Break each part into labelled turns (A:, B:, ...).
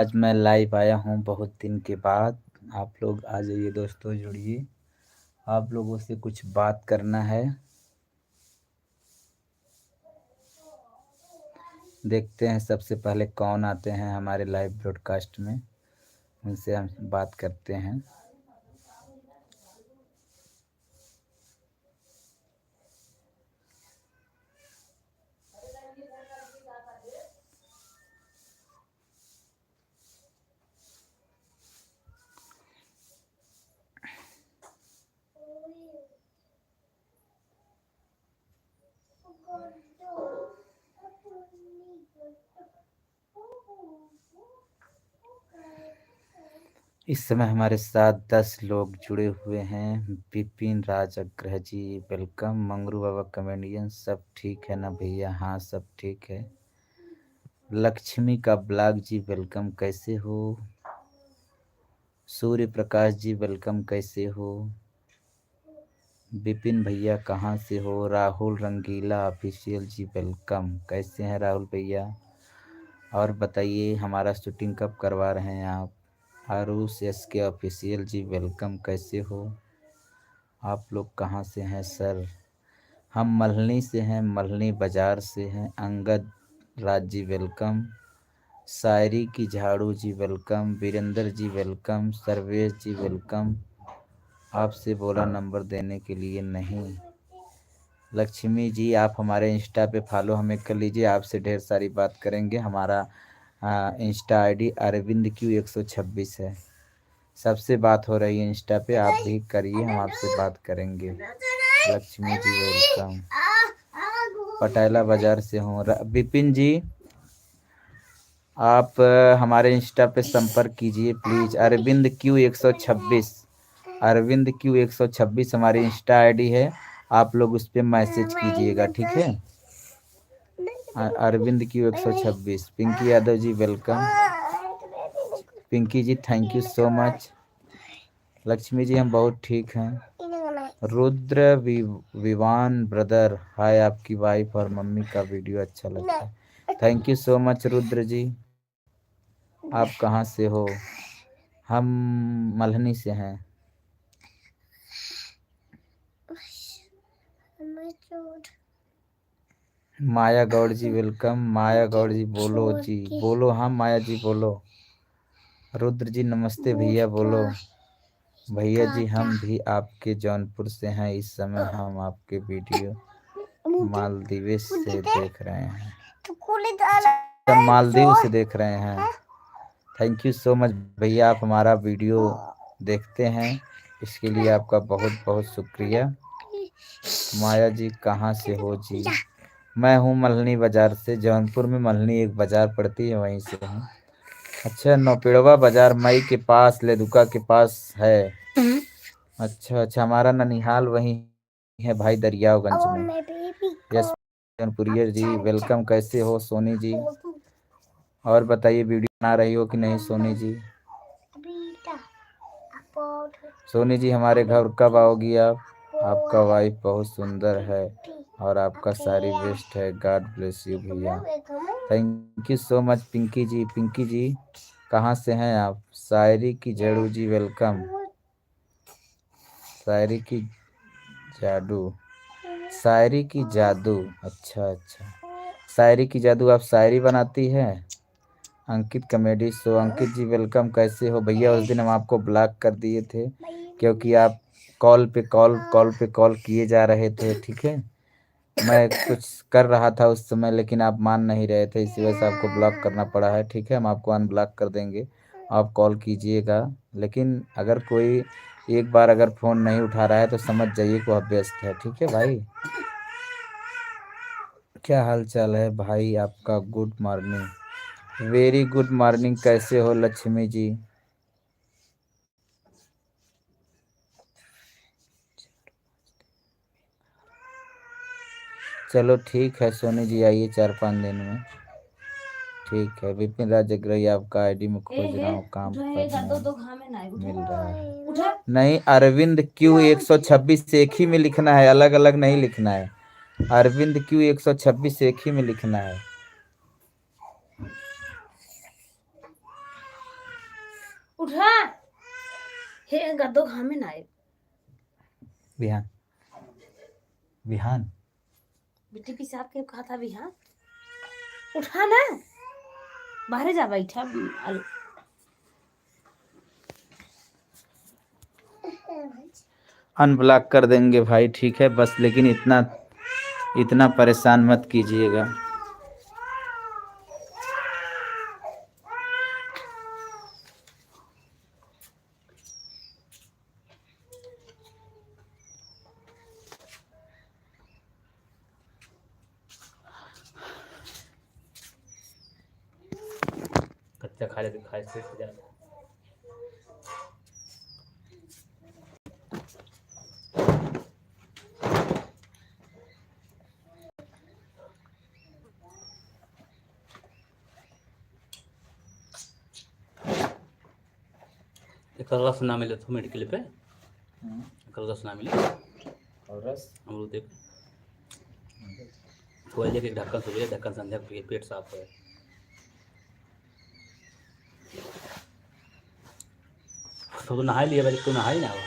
A: आज मैं लाइव आया हूँ बहुत दिन के बाद। आप लोग आ जाइए दोस्तों, जुड़िए। आप लोगों से कुछ बात करना है। देखते हैं सबसे पहले कौन आते हैं हमारे लाइव ब्रॉडकास्ट में, उनसे हम बात करते हैं। इस समय हमारे साथ 10 लोग जुड़े हुए हैं। विपिन राज अग्रह जी वेलकम। मंगरू बाबा कॉमेडियन, सब ठीक है ना भैया? हाँ सब ठीक है। लक्ष्मी का ब्लॉग जी वेलकम, कैसे हो? सूर्य प्रकाश जी वेलकम, कैसे हो? विपिन भैया कहाँ से हो? राहुल रंगीला ऑफिशियल जी वेलकम, कैसे हैं राहुल भैया? और बताइए हमारा शूटिंग कब करवा रहे हैं आप? आरुष एस के ऑफिशियल जी वेलकम, कैसे हो? आप लोग कहाँ से हैं सर? हम मल्हनी से हैं, मल्हनी बाज़ार से हैं। अंगद राज जी वेलकम। शायरी की झाड़ू जी वेलकम। वीरेंद्र जी वेलकम। सर्वेश जी वेलकम। आपसे बोला नंबर देने के लिए, नहीं। लक्ष्मी जी आप हमारे इंस्टा पे फॉलो हमें कर लीजिए, आपसे ढेर सारी बात करेंगे। हमारा इंस्टा आईडी अरविंद क्यू 126 है। सबसे बात हो रही है इंस्टा पे, आप भी करिए, हम आपसे बात करेंगे। लक्ष्मी जी वेलकम। पटेला बाजार से हूँ। विपिन जी आप हमारे इंस्टा पे संपर्क कीजिए please. Arvind Q 126, Arvind Q 126 हमारी इंस्टा आईडी है। आप लोग उस पर मैसेज कीजिएगा, ठीक है? Arvind Q 126। Pinky Yadav ji welcome. Pinky ji thank you so much. Lakshmi ji हम बहुत ठीक हैं। रुद्र विवान ब्रदर, हाय, आपकी वाइफ और मम्मी का वीडियो अच्छा लगता है। Thank you so much Rudra ji. आप कहाँ से हो? हम मल्हनी से हैं। माया गौड़ जी वेलकम। माया गौड़ जी बोलो जी, बोलो। हाँ माया जी बोलो। रुद्र जी नमस्ते भैया, बोलो। भैया जी हम भी आपके जौनपुर से हैं। इस समय हम आपके वीडियो मालदीव से देख रहे हैं। अच्छा, मालदीव से देख रहे हैं। थैंक यू सो मच भैया, आप हमारा वीडियो देखते हैं, इसके लिए आपका बहुत बहुत शुक्रिया। माया जी कहाँ से हो जी? मैं हूँ मल्हनी बाज़ार से, जौनपुर में मल्हनी एक बाज़ार पड़ती है, वहीं से हूँ। अच्छा, नौपेड़वा बाज़ार मई के पास, लेदुका के पास है। अच्छा अच्छा, हमारा ननिहाल वहीं है भाई, दरियागंज में। यस जौनपुरिया जी वेलकम, कैसे हो सोनी जी? और बताइए वीडियो बना रही हो कि नहीं सोनी जी? सोनी जी हमारे घर कब आओगी आप? आपका वाइफ बहुत सुंदर है और आपका सारी बेस्ट है। गॉड ब्लेस यू भैया। Thank you so much Pinky ji. Pinky ji कहाँ से हैं आप? शायरी की जड़ू जी वेलकम। शायरी की जादू, शायरी की जादू, अच्छा अच्छा, शायरी की जादू, आप शायरी बनाती है? अंकित कॉमेडी शो, अंकित जी वेलकम, कैसे हो भैया? उस दिन हम आपको ब्लॉक कर दिए थे क्योंकि आप कॉल पे कॉल किए जा रहे थे, ठीक है? मैं कुछ कर रहा था उस समय, लेकिन आप मान नहीं रहे थे, इसी वजह से आपको ब्लॉक करना पड़ा है, ठीक है? हम आपको अनब्लॉक कर देंगे, आप कॉल कीजिएगा। लेकिन अगर कोई एक बार अगर फ़ोन नहीं उठा रहा है तो समझ जाइए कि वह व्यस्त है, ठीक है भाई? क्या हाल चाल है भाई आपका? Good morning, very good morning. कैसे हो लक्ष्मी जी? चलो ठीक है सोनी जी, आइए 4-5 दिन में, ठीक है? विपिन राज अग्रही आपका आईडी में खोज रहा हूँ, काम पर नहीं मिल रहा है। नहीं, अरविंद क्यू 126 एक ही में लिखना है, अलग अलग नहीं लिखना है। अरविंद क्यू 126 एक ही में लिखना है।
B: उठा हे गद्दो घामे ना आए
A: बिहान बिहान
B: बेटी पेशाब के कहा था बिहान उठा ना बाहर जा बैठा
A: अनब्लॉक कर देंगे भाई, ठीक है बस, लेकिन इतना परेशान मत कीजिएगा।
C: कच्चा खा लेते खाए से ज्यादा एक रस ना मिले तो मेडिकल पे एक रस ना मिले
A: और रस
C: अमरूद एक खोल के ढक्कन सुबह ढक्कन संध्या को पेट साफ है। तो नहा लिया भाई, तू नहा ही ना हुआ।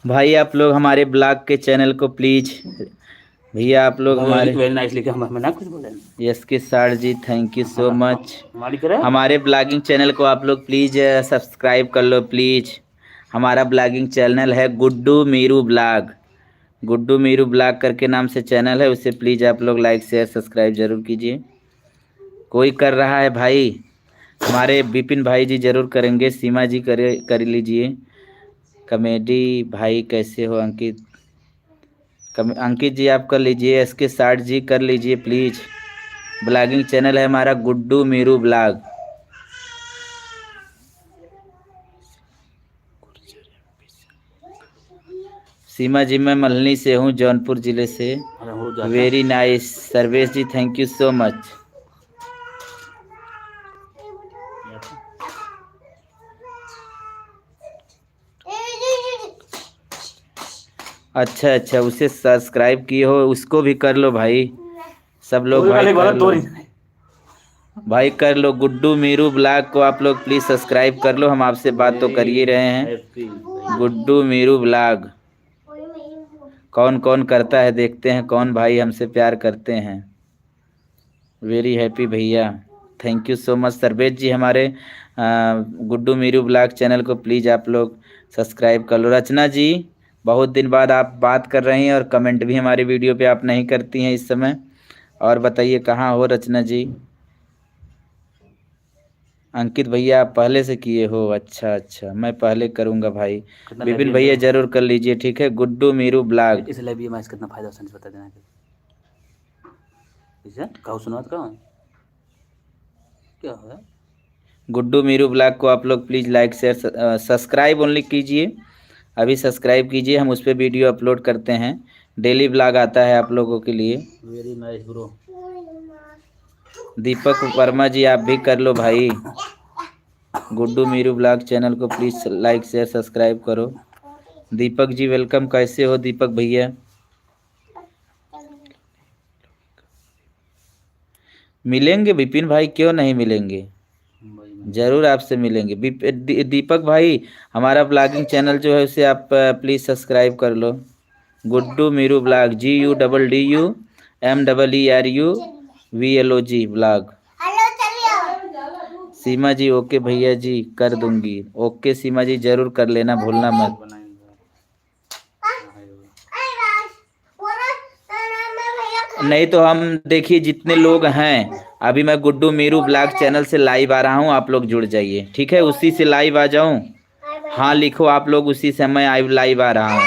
A: भाई आप लोग हमारे ब्लॉग के चैनल को प्लीज, भैया आप लोग हमारे
C: वेरी नाइस लिखे, हम ना कुछ बोले।
A: यस के सार जी, थैंक यू सो मच। हमारे ब्लॉगिंग चैनल को आप लोग प्लीज सब्सक्राइब कर लो प्लीज। हमारा ब्लॉगिंग चैनल है गुड्डू मीरू ब्लॉग, गुड्डू मीरू ब्लॉग करके नाम से चैनल है, उसे प्लीज आप लोग लाइक शेयर सब्सक्राइब जरूर कीजिए। कोई कर रहा है भाई? हमारे विपिन भाई जी जरूर करेंगे, सीमा जी कर लीजिए। कॉमेडी भाई कैसे हो? अंकित अंकित जी आप कर लीजिए। एसके 60 जी कर लीजिए प्लीज। ब्लॉगिंग चैनल है हमारा गुड्डू मीरू ब्लॉग। सीमा जी मैं मल्हनी से हूँ, जौनपुर जिले से। Very nice Sarvesh ji, thank you so much. अच्छा अच्छा, उसे सब्सक्राइब किए हो, उसको भी कर लो भाई, सब लोग भाई कर लो। भाई कर लो, गुड्डू मीरू ब्लॉग को आप लोग प्लीज सब्सक्राइब कर लो। हम आपसे बात तो कर ही रहे हैं। गुड्डू मीरू ब्लॉग कौन कौन करता है, देखते हैं कौन भाई हमसे प्यार करते हैं। वेरी हैप्पी भैया, thank you so much. Sarvesh ji हमारे गुड्डू मीरू ब्लॉग चैनल को प्लीज़ आप लोग सब्सक्राइब कर लो। रचना जी बहुत दिन बाद आप बात कर रही हैं और कमेंट भी हमारी वीडियो पे आप नहीं करती हैं इस समय। और बताइए कहाँ हो रचना जी? अंकित भैया आप पहले से किए हो? अच्छा अच्छा, मैं पहले करूँगा भाई। विपिन भैया जरूर कर लीजिए, ठीक है। गुड्डू मीरू ब्लॉग
C: इसलिए भी मैच कितना फायदा है बता देना कहो सुनात का क्या है।
A: गुड्डू मीरू ब्लॉग को आप लोग please like share subscribe only कीजिए, अभी सब्सक्राइब कीजिए। हम उस पर वीडियो अपलोड करते हैं, डेली ब्लॉग आता है आप लोगों के लिए।
C: Very nice bro.
A: Deepak Verma ji आप भी कर लो भाई। गुड्डू मीरू ब्लॉग चैनल को प्लीज़ लाइक शेयर सब्सक्राइब करो। दीपक जी वेलकम, कैसे हो दीपक भैया? मिलेंगे विपिन भाई, क्यों नहीं मिलेंगे, जरूर आपसे मिलेंगे। दीपक भाई हमारा ब्लॉगिंग चैनल जो है उसे आप प्लीज़ सब्सक्राइब कर लो। Guddu Meeru blog, GUDDUMERUVLOG blog. Seema ji okay भैया जी कर दूंगी। ओके सीमा जी जरूर कर लेना, भूलना मत। नहीं तो हम देखिए जितने लोग हैं, अभी मैं गुड्डू मीरू ब्लॉग चैनल से लाइव आ रहा हूँ, आप लोग जुड़ जाइए, ठीक है। उसी से लाइव आ जाऊँ? हाँ लिखो आप लोग, उसी से मैं लाइव आ रहा हूँ,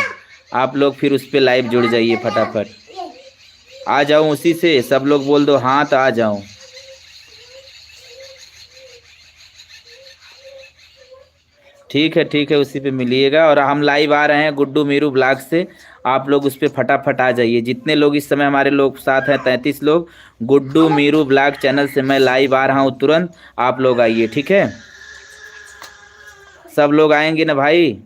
A: आप लोग फिर उस पर लाइव जुड़ जाइए फटाफट। आ जाऊँ उसी से? सब लोग बोल दो हाँ तो आ जाऊँ। ठीक है, उसी पे मिलिएगा। और हम लाइव आ रहे हैं गुड्डू मीरू ब्लॉग से, आप लोग उस पर फटाफट आ जाइए। जितने लोग इस समय हमारे लोग साथ हैं 33 लोग, गुड्डू मीरू ब्लॉग चैनल से मैं लाइव आ रहा हूँ तुरंत, आप लोग आइए, ठीक है। सब लोग आएंगे ना भाई?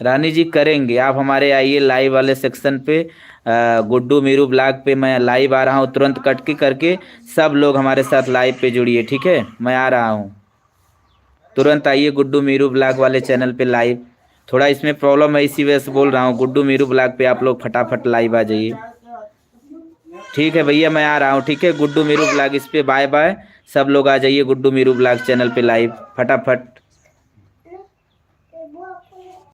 A: रानी जी करेंगे, आप हमारे आइए लाइव वाले सेक्शन पे। गुड्डू मीरू ब्लॉग पे मैं लाइव आ रहा हूँ, तुरंत कट के करके सब लोग हमारे साथ लाइव पे जुड़िए, ठीक है? मैं आ रहा हूँ, तुरंत आइए गुड्डू मीरू ब्लॉग वाले चैनल पे लाइव। थोड़ा इसमें प्रॉब्लम है, इसी वजह से बोल रहा हूँ। गुड्डू मीरू ब्लॉग पे आप लोग फटाफट लाइव आ जाइए, ठीक है भैया? मैं आ रहा हूँ, ठीक है? गुड्डू मीरू ब्लॉग इस पे बाय बाय। सब लोग आ जाइए गुड्डू मीरू ब्लॉग चैनल पे लाइव फटाफट।